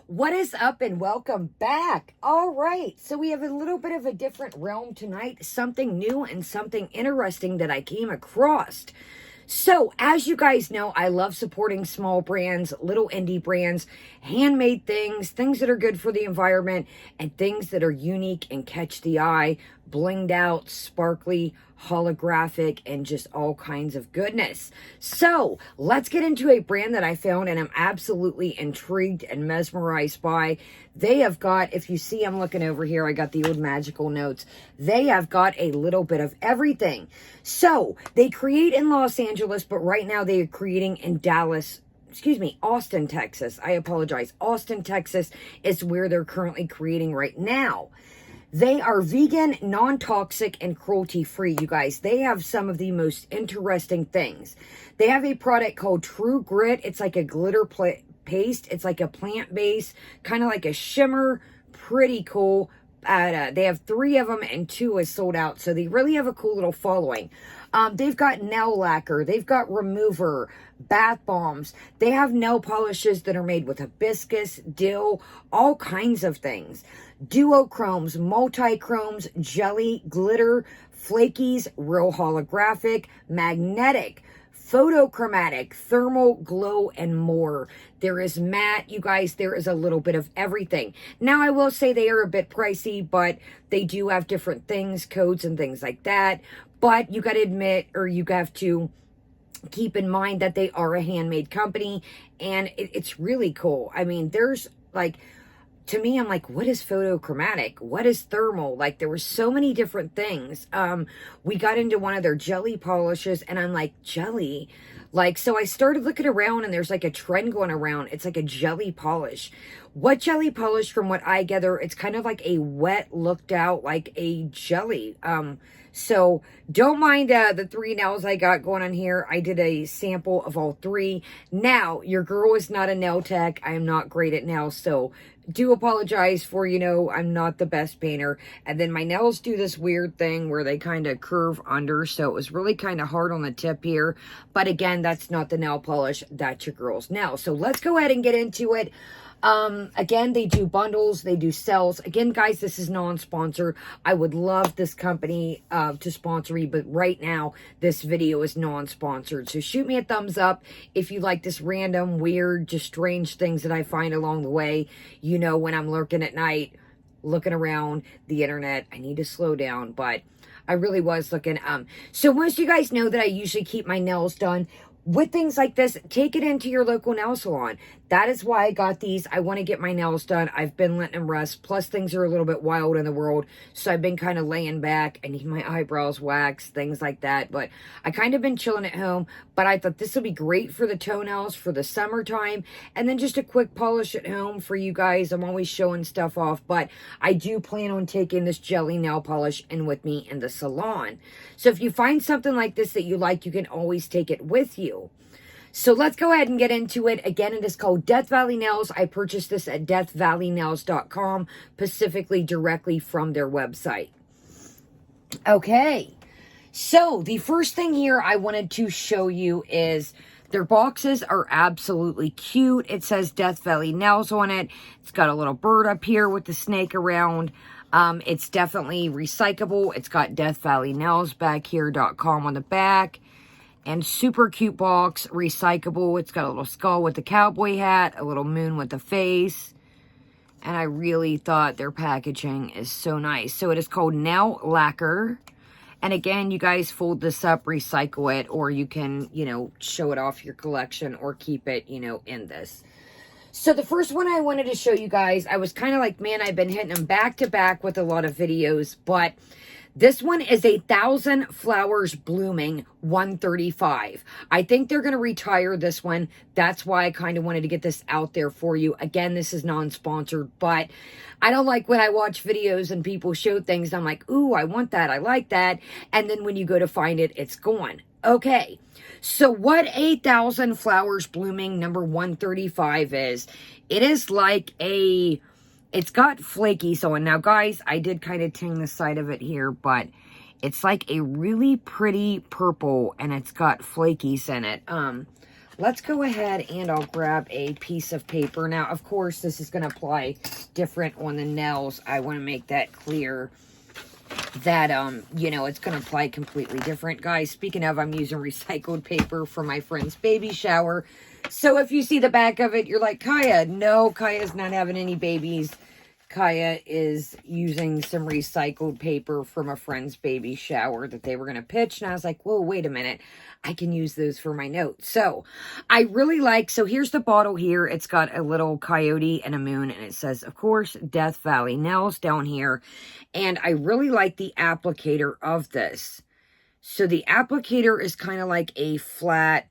What is up and welcome back. All right, so we have a little bit of a different realm tonight, something new and something interesting that I came across. So, as you guys know, I love supporting small brands, little indie brands, handmade things, things that are good for the environment, and things that are unique and catch the eye, blinged out, sparkly, holographic, and just all kinds of goodness. So, let's get into a brand that I found and I'm absolutely intrigued and mesmerized by. They have got, if you see, I'm looking over here, I got the old magical notes. They have got a little bit of everything. So, they create in Los Angeles, but right now they are creating in Austin, Texas. I apologize. Austin, Texas is where they're currently creating right now. They are vegan, non-toxic, and cruelty-free, you guys. They have some of the most interesting things. They have a product called True Grit. It's like a glitter paste. It's like a plant-based, kind of like a shimmer. Pretty cool. They have 3 of them and 2 is sold out. So they really have a cool little following. They've got nail lacquer. They've got remover, bath bombs. They have nail polishes that are made with hibiscus, dill, all kinds of things. Duochromes, multichromes, jelly, glitter, flakies, real holographic, magnetic, photochromatic, thermal, glow, and more. There is matte, you guys. There is a little bit of everything. Now, I will say they are a bit pricey, but they do have different things, codes, and things like that. But you got to admit, or you have to keep in mind that they are a handmade company, and it's really cool. I mean, there's like, to me, I'm like, what is photochromatic? What is thermal? Like, there were so many different things. We got into one of their jelly polishes, and I'm like, jelly? Like, so I started looking around, and there's like a trend going around. It's like a jelly polish. What jelly polish, from what I gather, it's kind of like a wet, looked out, like a jelly. So don't mind the 3 nails I got going on here. I did a sample of all 3. Now, your girl is not a nail tech. I am not great at nails, so do apologize for, I'm not the best painter. And then my nails do this weird thing where they kind of curve under, so it was really kind of hard on the tip here. But again, that's not the nail polish. That's your girl's nail. So let's go ahead and get into it. Again, they do bundles, they do sales. Again, guys, this is non-sponsored. I would love this company to sponsor me, but right now, this video is non-sponsored. So shoot me a thumbs up if you like this random, weird, just strange things that I find along the way. When I'm lurking at night, looking around the internet, I need to slow down, but I really was looking. So most of you guys know that I usually keep my nails done. With things like this, take it into your local nail salon. That is why I got these. I want to get my nails done. I've been letting them rest. Plus, things are a little bit wild in the world. So I've been kind of laying back. I need my eyebrows waxed, things like that. But I kind of been chilling at home. But I thought this would be great for the toenails for the summertime. And then just a quick polish at home for you guys. I'm always showing stuff off. But I do plan on taking this jelly nail polish in with me in the salon. So if you find something like this that you like, you can always take it with you. So let's go ahead and get into it. Again, it is called Death Valley Nails. I purchased this at deathvalleynails.com, specifically directly from their website. Okay, so the first thing here I wanted to show you is their boxes are absolutely cute. It says Death Valley Nails on it. It's got a little bird up here with the snake around. It's definitely recyclable. It's got Death Valley Nails back here.com on the back. And super cute box, recyclable. It's got a little skull with the cowboy hat, a little moon with the face. And I really thought their packaging is so nice. So it is called Nail Lacquer. And again, you guys fold this up, recycle it, or you can, show it off your collection or keep it, in this. So the first one I wanted to show you guys, I was kind of like, man, I've been hitting them back to back with a lot of videos, but this one is 1,000 Flowers Blooming 135. I think they're going to retire this one. That's why I kind of wanted to get this out there for you. Again, this is non-sponsored, but I don't like when I watch videos and people show things. I'm like, ooh, I want that. I like that. And then when you go to find it, it's gone. Okay, so what 1,000 Flowers Blooming number 135 is, it is like it's got flakies on. Now, guys, I did kind of ting the side of it here, but it's like a really pretty purple, and it's got flakies in it. let's go ahead and I'll grab a piece of paper. Now, of course, this is going to apply different on the nails. I want to make that clear that, you know, it's going to apply completely different. Guys, speaking of, I'm using recycled paper for my friend's baby shower. So if you see the back of it, you're like, Kaya, no, Kaya's not having any babies. Kaya is using some recycled paper from a friend's baby shower that they were going to pitch. And I was like, whoa, wait a minute. I can use those for my notes. So I really like, so here's the bottle here. It's got a little coyote and a moon. And it says, of course, Death Valley Nails down here. And I really like the applicator of this. So the applicator is kind of like a flat,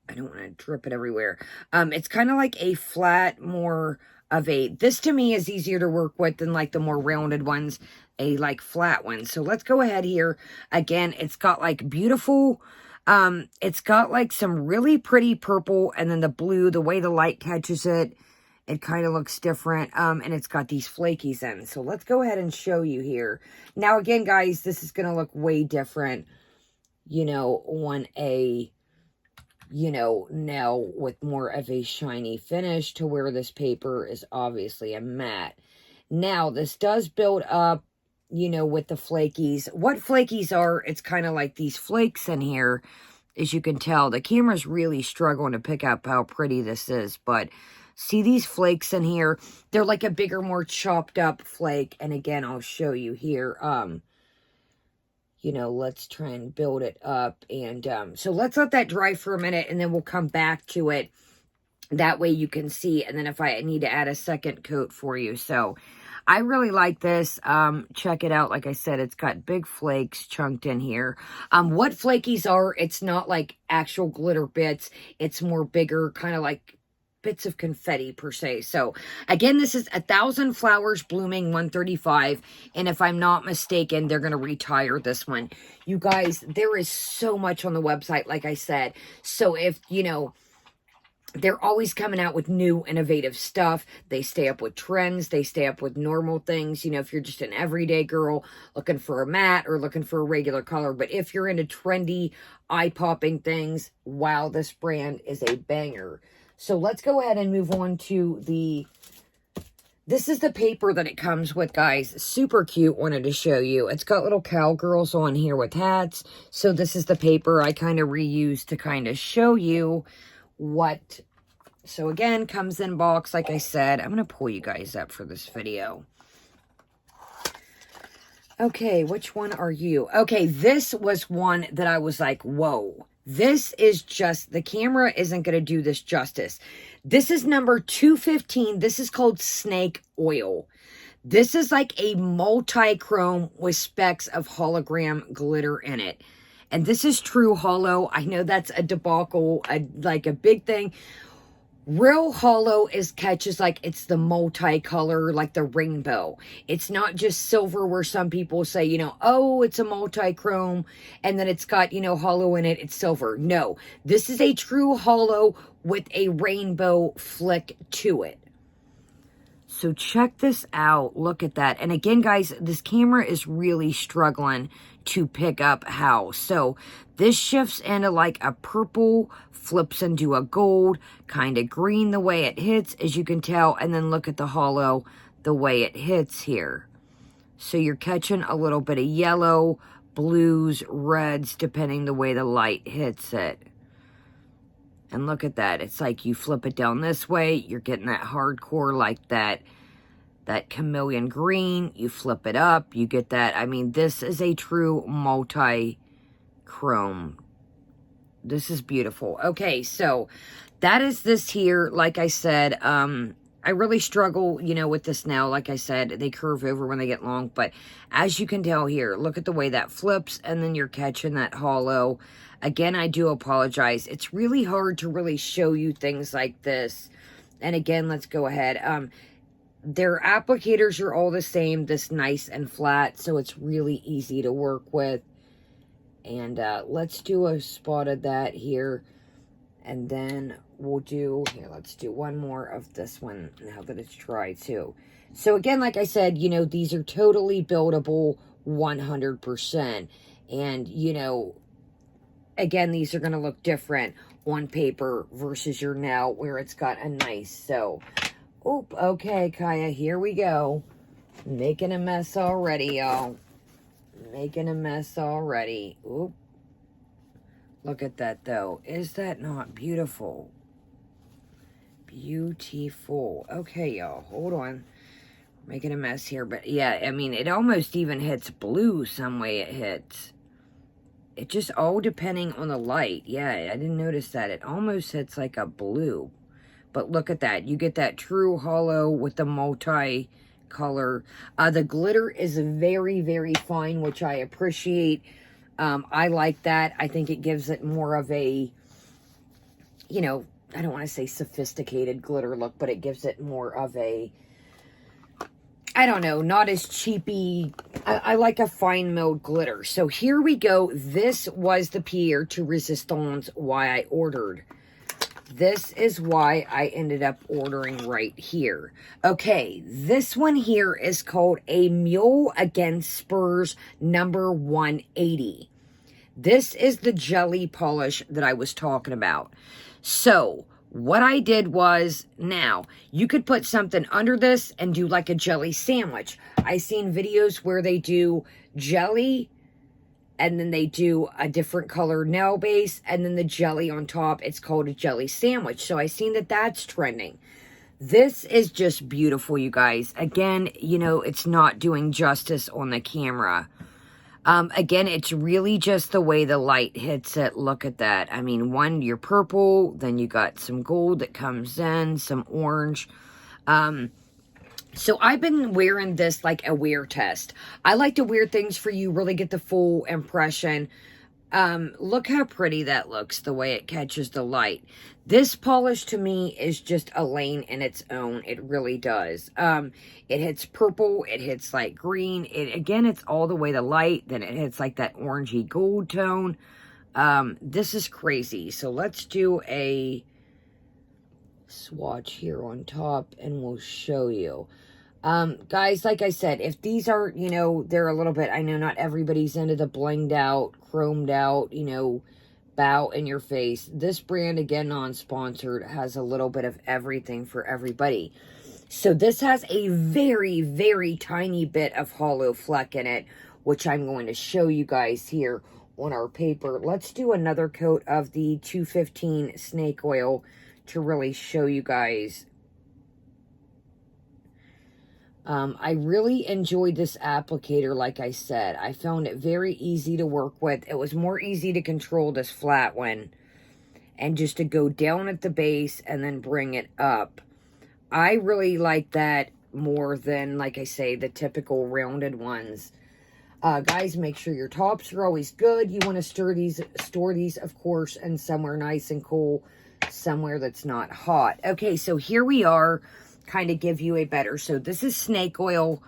I don't want to drip it everywhere. It's kind of like a flat, more of a, this to me is easier to work with than like the more rounded ones, a like flat one. So let's go ahead here. Again, it's got like beautiful, it's got like some really pretty purple, and then the blue, the way the light catches it, it kind of looks different. And it's got these flakies in. So let's go ahead and show you here. Now again, guys, this is going to look way different, you know, on a, you know, nail with more of a shiny finish, to where this paper is obviously a matte. Now, this does build up, you know, with the flakies. What flakies are, it's kind of like these flakes in here. As you can tell, the camera's really struggling to pick up how pretty this is, but see these flakes in here? They're like a bigger, more chopped up flake. And again, I'll show you here. You know, let's try and build it up. And so let's let that dry for a minute, and then we'll come back to it. That way you can see. And then if I need to add a second coat for you. So I really like this. Check it out. Like I said, it's got big flakes chunked in here. What flakies are, it's not like actual glitter bits. It's more bigger, kind of like bits of confetti per se. So again, this is 1,000 Flowers Blooming 135, and if I'm not mistaken, they're going to retire this one. You guys, there is so much on the website, like I said. So if, you know, they're always coming out with new innovative stuff. They stay up with trends. They stay up with normal things. You know, if you're just an everyday girl looking for a matte or looking for a regular color. But if you're into trendy, eye-popping things, wow, this brand is a banger. So let's go ahead and move on to the, this is the paper that it comes with, guys. Super cute, wanted to show you. It's got little cowgirls on here with hats. So this is the paper I kind of reused to kind of show you what. So again, comes in box, like I said. I'm going to pull you guys up for this video. Okay, which one are you? Okay, this was one that I was like, whoa. This is just, the camera isn't going to do this justice. This is number 215. This is called Snake Oil. This is like a multi-chrome with specks of hologram glitter in it. And this is true holo. I know that's a debacle, like a big thing. Real holo is catches like it's the multicolor, like the rainbow. It's not just silver where some people say, you know, oh, it's a multi-chrome and then it's got, you know, holo in it. It's silver. No, this is a true holo with a rainbow flick to it. So check this out. Look at that. And again, guys, this camera is really struggling to pick up how. So this shifts into like a purple, flips into a gold, kind of green the way it hits, as you can tell. And then look at the holo, the way it hits here. So you're catching a little bit of yellow, blues, reds, depending the way the light hits it. And look at that. It's like you flip it down this way, you're getting that hardcore like that chameleon green. You flip it up, you get that. I mean, this is a true multi-chrome. This is beautiful. Okay, so that is this here. Like I said, I really struggle, you know, with this now. Like I said, they curve over when they get long. But as you can tell here, look at the way that flips. And then you're catching that holo. Again, I do apologize. It's really hard to really show you things like this. And again, let's go ahead. Their applicators are all the same. This nice and flat. So it's really easy to work with. And let's do a spot of that here. And then we'll do, here, let's do one more of this one now that it's dry too. So again, like I said, you know, these are totally buildable 100%. And, you know, again, these are going to look different on paper versus your nail where it's got a nice, so, oop, okay, Kaya, here we go. Making a mess already, y'all. Making a mess already. Oop. Look at that, though. Is that not beautiful? Beautiful. Okay, y'all, hold on. Making a mess here, but yeah, I mean, it almost even hits blue some way it hits. It just all depending on the light. Yeah, I didn't notice that. It almost hits like a blue. But look at that. You get that true hollow with the multi-color. The glitter is very, very fine, which I appreciate. I like that. I think it gives it more of a, you know, I don't want to say sophisticated glitter look, but it gives it more of a, I don't know, not as cheapy. I like a fine milled glitter. So here we go. This was the pierre to resistance why I ordered. This is why I ended up ordering right here. Okay, this one here is called a Mule Against Spurs number 180. This is the jelly polish that I was talking about. So, what I did was, now, you could put something under this and do like a jelly sandwich. I've seen videos where they do jelly, and then they do a different color nail base, and then the jelly on top. It's called a jelly sandwich. So I've seen that that's trending. This is just beautiful, you guys. Again, you know, it's not doing justice on the camera. Again, it's really just the way the light hits it. Look at that. I mean, one, you're purple, then you got some gold that comes in, some orange. So I've been wearing this like a wear test. I like to wear things for you, really get the full impression. Look how pretty that looks, the way it catches the light. This polish to me is just a lane in its own. It really does. It hits purple, it hits like green. Again, it's all the way the light. Then it hits like that orangey gold tone. This is crazy. So let's do a swatch here on top and we'll show you. Guys, like I said, if these are, you know, they're a little bit, I know not everybody's into the blinged out, chromed out, you know, bow in your face. This brand, again, non-sponsored, has a little bit of everything for everybody. So this has a very, very tiny bit of hollow fleck in it, which I'm going to show you guys here on our paper. Let's do another coat of the 215 snake oil to really show you guys. I really enjoyed this applicator, like I said. I found it very easy to work with. It was more easy to control this flat one and just to go down at the base and then bring it up. I really like that more than, like I say, the typical rounded ones. Guys, make sure your tops are always good. You want to store these, of course, in somewhere nice and cool, somewhere that's not hot. Okay, so here we are. Kind of give you a better, so this is snake oil.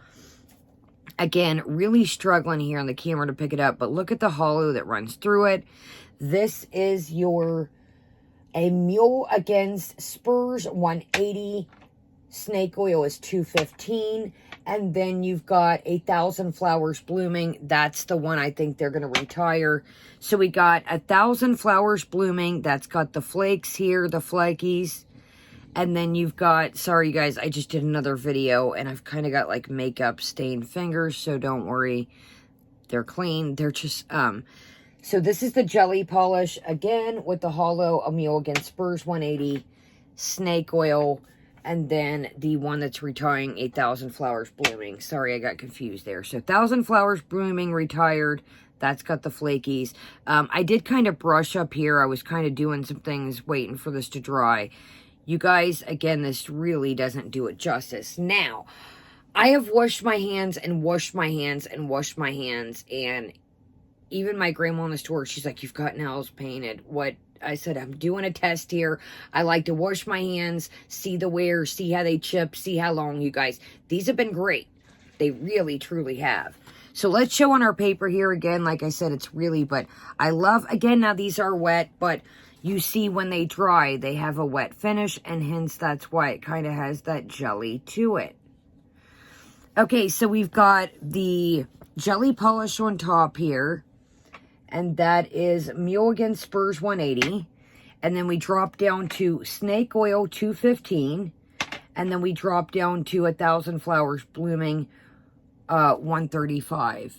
Again, really struggling here on the camera to pick it up, but look at the hollow that runs through it. This is a Mule Against Spurs 180. Snake oil is 215, and then you've got 1,000 Flowers Blooming. That's the one I think they're going to retire. So we got 1,000 Flowers Blooming. That's got the flakes here, the flakies. And then you've got, sorry you guys, I just did another video and I've kind of got like makeup stained fingers, so don't worry. They're clean. They're just, so this is the jelly polish, again, with the hollow, a Mule Against Spurs 180, snake oil, and then the one that's retiring, 1,000 Flowers Blooming. Sorry, I got confused there. So 1,000 Flowers Blooming retired. That's got the flakies. I did kind of brush up here. I was kind of doing some things, waiting for this to dry. You guys, again, this really doesn't do it justice. Now, I have washed my hands and washed my hands and washed my hands, and even my grandma in the store, she's like, you've got nails painted. What? I said, I'm doing a test here. I like to wash my hands, see the wear, see how they chip, see how long, you guys. These have been great. They really, truly have. So let's show on our paper here again. Like I said, it's really, but I love, again, now these are wet, but you see when they dry, they have a wet finish, and hence that's why it kind of has that jelly to it. Okay, so we've got the jelly polish on top here, and that is Mule Against Spurs 180. And then we drop down to snake oil, $2.15. And then we drop down to 1,000 flowers blooming, $1.35.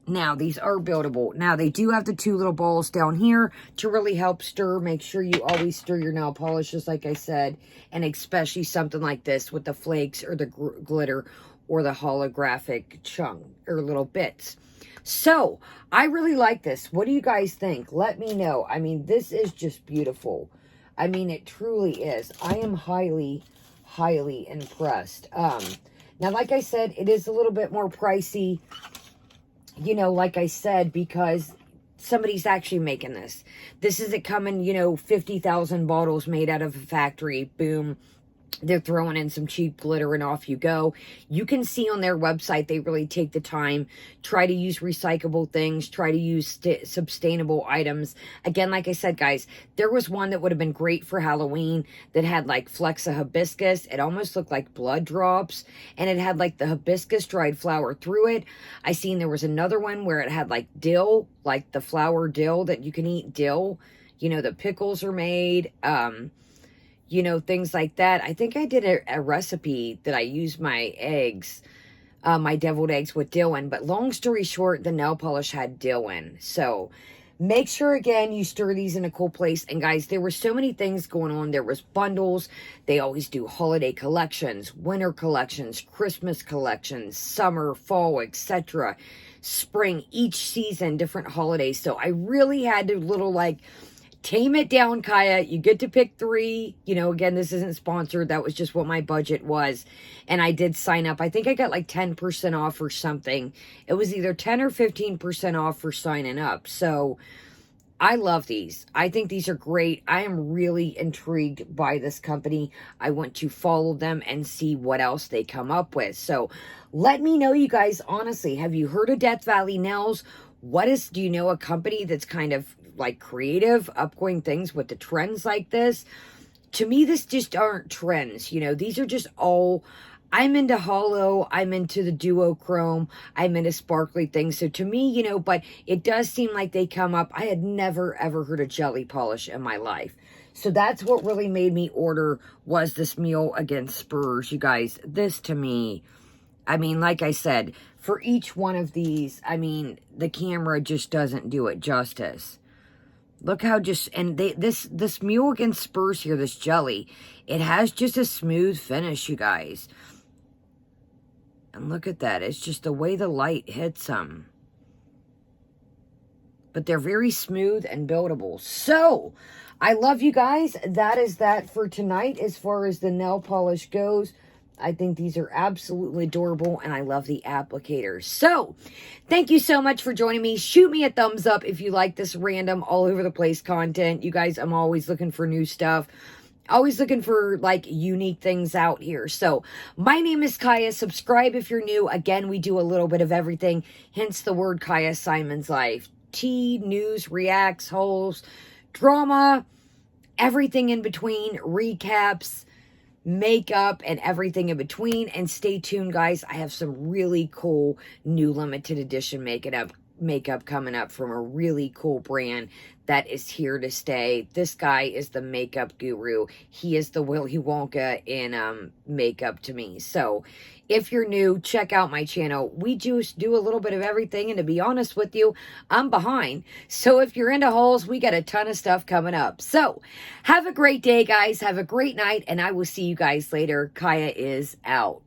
Now, these are buildable. Now, they do have the 2 little balls down here to really help stir. Make sure you always stir your nail polishes, like I said. And especially something like this with the flakes or the glitter or the holographic chunk or little bits. So, I really like this. What do you guys think? Let me know. I mean, this is just beautiful. I mean, it truly is. I am highly, highly impressed. Now, like I said, it is a little bit more pricey. You know, like I said, because somebody's actually making this. This isn't coming, you know, 50,000 bottles made out of a factory. Boom. They're throwing in some cheap glitter and off you go. You can see on their website, they really take the time, try to use recyclable things, try to use sustainable items. Again, like I said, guys, there was one that would have been great for Halloween that had like flecks of hibiscus. It almost looked like blood drops, and it had like the hibiscus dried flower through it. I seen there was another one where it had like dill, like the flower dill that you can eat dill. You know, the pickles are made, you know, things like that. I think I did a recipe that I used my eggs, my deviled eggs with dill in. But long story short, the nail polish had dill in. So make sure, again, you stir these in a cool place. And guys, there were so many things going on. There was bundles. They always do holiday collections, winter collections, Christmas collections, summer, fall, etc. Spring, each season, different holidays. So I really had to tame it down, Kaya. You get to pick 3. You know, again, this isn't sponsored. That was just what my budget was. And I did sign up. I think I got like 10% off or something. It was either 10 or 15% off for signing up. So I love these. I think these are great. I am really intrigued by this company. I want to follow them and see what else they come up with. So let me know, you guys, honestly, have you heard of Death Valley Nails? Do you know a company that's kind of like creative, upgoing things with the trends like this? To me, this just aren't trends. You know, these are just all, I'm into hollow, I'm into the duochrome, I'm into sparkly things. So to me, you know, but it does seem like they come up. I had never, ever heard of jelly polish in my life. So that's what really made me order, was this meal against spurs, you guys. This to me, I mean, like I said, for each one of these, I mean, the camera just doesn't do it justice. Look how this mule against spurs here, this jelly, it has just a smooth finish, you guys. And look at that. It's just the way the light hits them. But they're very smooth and buildable. So, I love you guys. That is that for tonight as far as the nail polish goes. I think these are absolutely adorable, and I love the applicators. So, thank you so much for joining me. Shoot me a thumbs up if you like this random, all over the place content. You guys, I'm always looking for new stuff. Always looking for, like, unique things out here. So, my name is Kaya. Subscribe if you're new. Again, we do a little bit of everything, hence the word Kaya Simon's Life. Tea, news, reacts, hauls, drama, everything in between, recaps, makeup, and everything in between. And stay tuned, guys. I have some really cool new limited edition makeup coming up from a really cool brand that is here to stay. This guy is the makeup guru. He is the Willy Wonka in makeup to me. So if you're new, check out my channel. We just do a little bit of everything, and to be honest with you, I'm behind. So if you're into hauls, we got a ton of stuff coming up. So have a great day, guys. Have a great night, and I will see you guys later. Kaya is out.